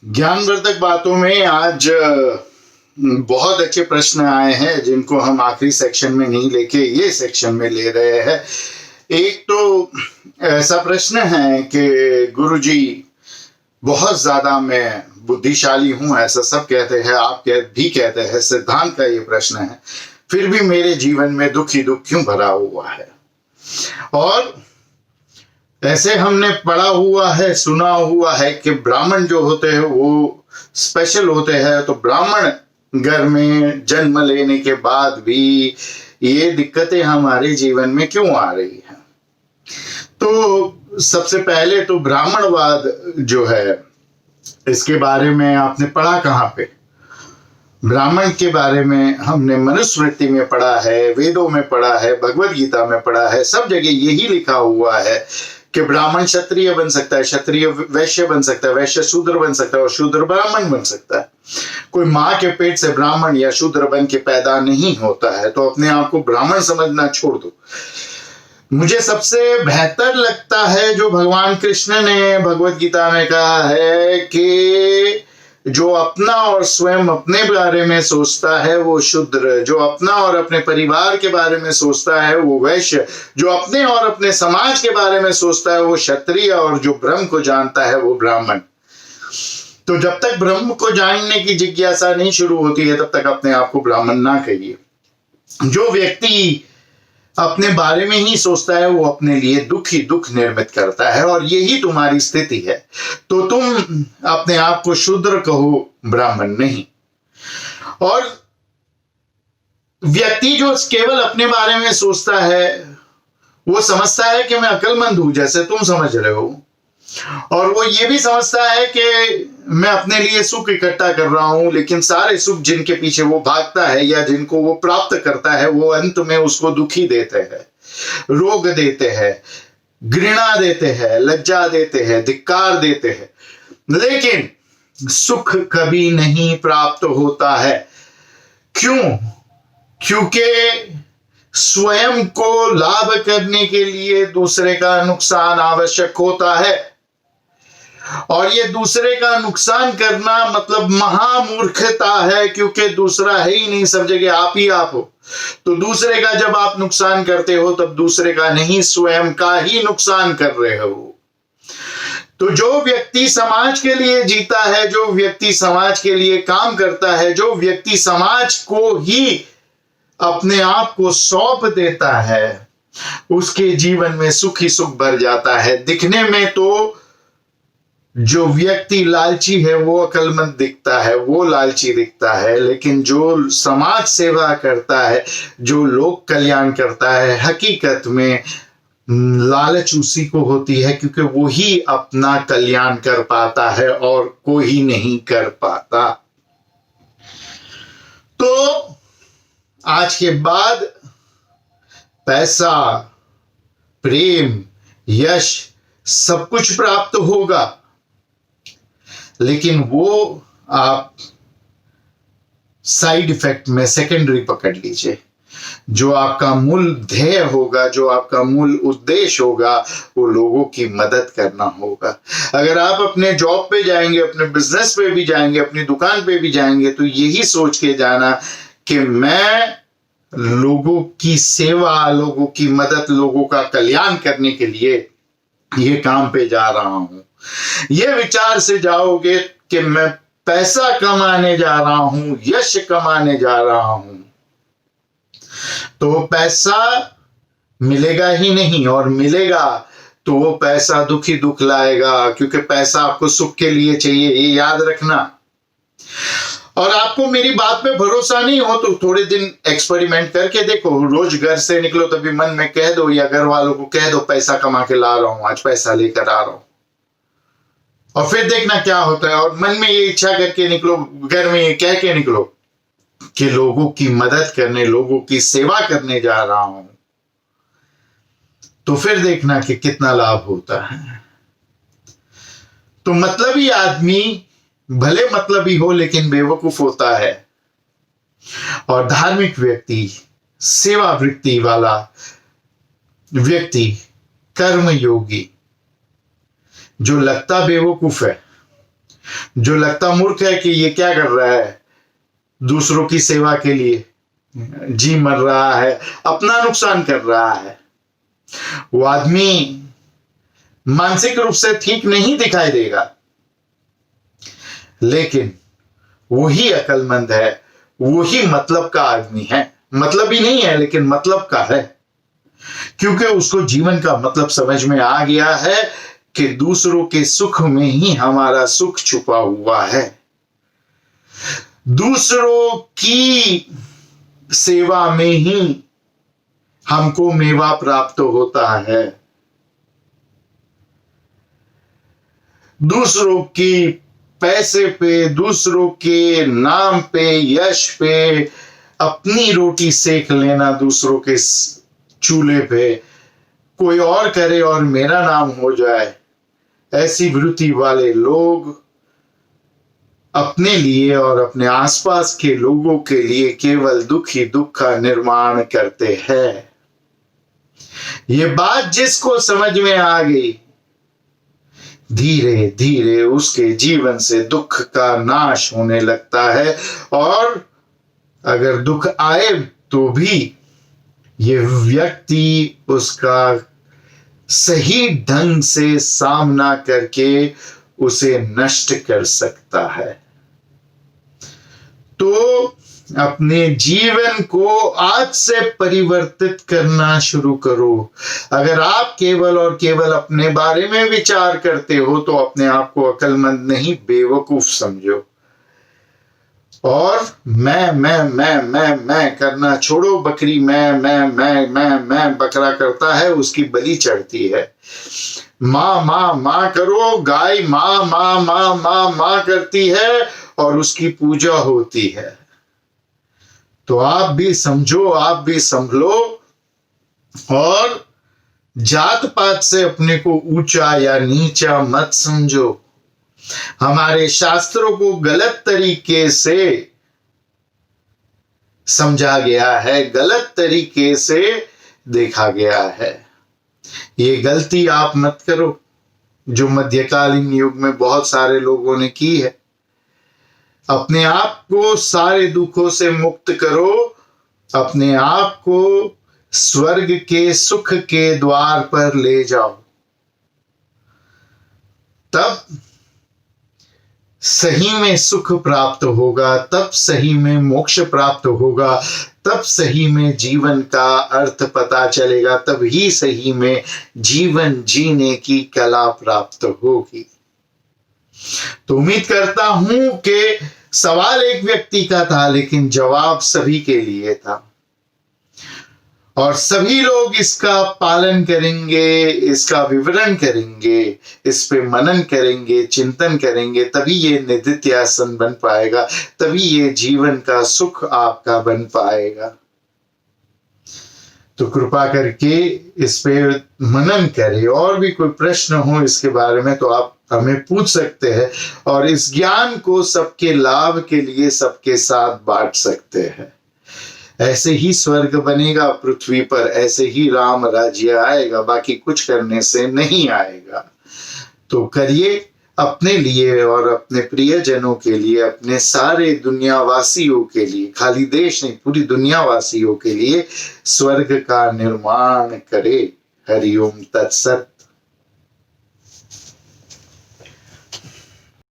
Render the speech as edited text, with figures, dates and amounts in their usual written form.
ज्ञानवर्धक बातों में आज बहुत अच्छे प्रश्न आए हैं जिनको हम आखिरी सेक्शन में नहीं लेके ये सेक्शन में ले रहे हैं। एक तो ऐसा प्रश्न है कि गुरुजी बहुत ज्यादा मैं बुद्धिशाली हूं, ऐसा सब कहते हैं, आप भी कहते हैं, सिद्धांत का ये प्रश्न है, फिर भी मेरे जीवन में दुख ही दुख क्यों भरा हुआ है। और ऐसे हमने पढ़ा हुआ है, सुना हुआ है कि ब्राह्मण जो होते हैं वो स्पेशल होते हैं, तो ब्राह्मण घर में जन्म लेने के बाद भी ये दिक्कतें हमारे जीवन में क्यों आ रही हैं। तो सबसे पहले तो ब्राह्मणवाद जो है इसके बारे में आपने पढ़ा कहाँ पे? ब्राह्मण के बारे में हमने मनुस्मृति में पढ़ा है, वेदों में पढ़ा है, भगवत गीता में पढ़ा है, सब जगह यही लिखा हुआ है कि ब्राह्मण क्षत्रिय बन सकता है, क्षत्रिय वैश्य बन सकता है, वैश्य शूद्र बन सकता है और शूद्र ब्राह्मण बन सकता है। कोई माँ के पेट से ब्राह्मण या शूद्र बन के पैदा नहीं होता है, तो अपने आप को ब्राह्मण समझना छोड़ दो। मुझे सबसे बेहतर लगता है जो भगवान कृष्ण ने भगवत गीता में कहा है कि जो अपना और स्वयं अपने बारे में सोचता है वो शूद्र, जो अपना और अपने परिवार के बारे में सोचता है वो वैश्य, जो अपने और अपने समाज के बारे में सोचता है वो क्षत्रिय, और जो ब्रह्म को जानता है वो ब्राह्मण। तो जब तक ब्रह्म को जानने की जिज्ञासा नहीं शुरू होती है तब तक अपने आप को ब्राह्मण ना कहिए। जो व्यक्ति अपने बारे में ही सोचता है वो अपने लिए दुख ही दुख निर्मित करता है, और यही तुम्हारी स्थिति है। तो तुम अपने आप को शूद्र कहो, ब्राह्मण नहीं। और व्यक्ति जो केवल अपने बारे में सोचता है वो समझता है कि मैं अक्लमंद हूं, जैसे तुम समझ रहे हो, और वो ये भी समझता है कि मैं अपने लिए सुख इकट्ठा कर रहा हूं, लेकिन सारे सुख जिनके पीछे वो भागता है या जिनको वो प्राप्त करता है वो अंत में उसको दुखी देते हैं, रोग देते हैं, घृणा देते हैं, लज्जा देते हैं, धिक्कार देते हैं, लेकिन सुख कभी नहीं प्राप्त होता है। क्यों? क्योंकि स्वयं को लाभ करने के लिए दूसरे का नुकसान आवश्यक होता है, और ये दूसरे का नुकसान करना मतलब महामूर्खता है, क्योंकि दूसरा है ही नहीं, सब जगह आप ही आप हो। तो दूसरे का जब आप नुकसान करते हो तब दूसरे का नहीं, स्वयं का ही नुकसान कर रहे हो। तो जो व्यक्ति समाज के लिए जीता है, जो व्यक्ति समाज के लिए काम करता है, जो व्यक्ति समाज को ही अपने आप को सौंप देता है, उसके जीवन में सुख ही सुख भर जाता है। दिखने में तो जो व्यक्ति लालची है वो अक्लमंद दिखता है, वो लालची दिखता है, लेकिन जो समाज सेवा करता है, जो लोक कल्याण करता है, हकीकत में लालच उसी को होती है, क्योंकि वो ही अपना कल्याण कर पाता है और कोई नहीं कर पाता। तो आज के बाद पैसा, प्रेम, यश सब कुछ प्राप्त होगा, लेकिन वो आप साइड इफेक्ट में सेकेंडरी पकड़ लीजिए। जो आपका मूल ध्येय होगा, जो आपका मूल उद्देश्य होगा, वो लोगों की मदद करना होगा। अगर आप अपने जॉब पे जाएंगे, अपने बिजनेस पे भी जाएंगे, अपनी दुकान पे भी जाएंगे, तो यही सोच के जाना कि मैं लोगों की सेवा, लोगों की मदद, लोगों का कल्याण करने के लिए ये काम पे जा रहा हूं। ये विचार से जाओगे कि मैं पैसा कमाने जा रहा हूं, यश कमाने जा रहा हूं, तो पैसा मिलेगा ही नहीं, और मिलेगा तो वो पैसा दुख ही दुख लाएगा, क्योंकि पैसा आपको सुख के लिए चाहिए, ये याद रखना। और आपको मेरी बात पे भरोसा नहीं हो तो थोड़े दिन एक्सपेरिमेंट करके देखो। रोज घर से निकलो तभी मन में कह दो या घर वालों को कह दो पैसा कमा के ला रहा हूं, आज पैसा लेकर आ रहा हूं, और फिर देखना क्या होता है। और मन में ये इच्छा करके निकलो, घर में ये कह के निकलो कि लोगों की मदद करने, लोगों की सेवा करने जा रहा हूं, तो फिर देखना कि कितना लाभ होता है। तो मतलबी आदमी भले मतलबी हो लेकिन बेवकूफ होता है, और धार्मिक व्यक्ति, सेवा वृत्ति वाला व्यक्ति, कर्म योगी जो लगता बेवकूफ है जो लगता मूर्ख है कि ये क्या कर रहा है, दूसरों की सेवा के लिए जी मर रहा है, अपना नुकसान कर रहा है, वो आदमी मानसिक रूप से ठीक नहीं दिखाई देगा, लेकिन वही अक्लमंद है, वही मतलब का आदमी है। मतलब ही नहीं है लेकिन मतलब का है, क्योंकि उसको जीवन का मतलब समझ में आ गया है कि दूसरों के सुख में ही हमारा सुख छुपा हुआ है, दूसरों की सेवा में ही हमको मेवा प्राप्त होता है, दूसरों की पैसे पे, दूसरों के नाम पे, यश पे अपनी रोटी सेक लेना, दूसरों के चूल्हे पे कोई और करे और मेरा नाम हो जाए, ऐसी वृत्ति वाले लोग अपने लिए और अपने आसपास के लोगों के लिए केवल दुख ही दुख का निर्माण करते हैं। ये बात जिसको समझ में आ गई, धीरे धीरे उसके जीवन से दुख का नाश होने लगता है, और अगर दुख आए तो भी ये व्यक्ति उसका सही ढंग से सामना करके उसे नष्ट कर सकता है। तो अपने जीवन को आज से परिवर्तित करना शुरू करो। अगर आप केवल और केवल अपने बारे में विचार करते हो तो अपने आप को अक्लमंद नहीं, बेवकूफ समझो, और मैं करना छोड़ो। बकरी मैं बकरा करता है, उसकी बलि चढ़ती है। माँ करो, गाय माँ करती है और उसकी पूजा होती है। तो आप भी समझो, आप भी संभलो, और जात पात से अपने को ऊंचा या नीचा मत समझो। हमारे शास्त्रों को गलत तरीके से समझा गया है, गलत तरीके से देखा गया है। ये गलती आप मत करो जो मध्यकालीन युग में बहुत सारे लोगों ने की है। अपने आप को सारे दुखों से मुक्त करो, अपने आप को स्वर्ग के सुख के द्वार पर ले जाओ, तब सही में सुख प्राप्त होगा, तब सही में मोक्ष प्राप्त होगा, तब सही में जीवन का अर्थ पता चलेगा, तब ही सही में जीवन जीने की कला प्राप्त होगी। तो उम्मीद करता हूं कि सवाल एक व्यक्ति का था लेकिन जवाब सभी के लिए था, और सभी लोग इसका पालन करेंगे, इसका विवरण करेंगे, इस पे मनन करेंगे, चिंतन करेंगे, तभी ये निधिध्यासन बन पाएगा, तभी ये जीवन का सुख आपका बन पाएगा। तो कृपा करके इस पे मनन करें। और भी कोई प्रश्न हो इसके बारे में तो आप हमें पूछ सकते हैं, और इस ज्ञान को सबके लाभ के लिए सबके साथ बांट सकते हैं। ऐसे ही स्वर्ग बनेगा पृथ्वी पर, ऐसे ही राम राज्य आएगा, बाकी कुछ करने से नहीं आएगा। तो करिए अपने लिए और अपने प्रियजनों के लिए, अपने सारे दुनियावासियों के लिए, खाली देश नहीं पूरी दुनियावासियों के लिए स्वर्ग का निर्माण करे। हरिओम तत्सत।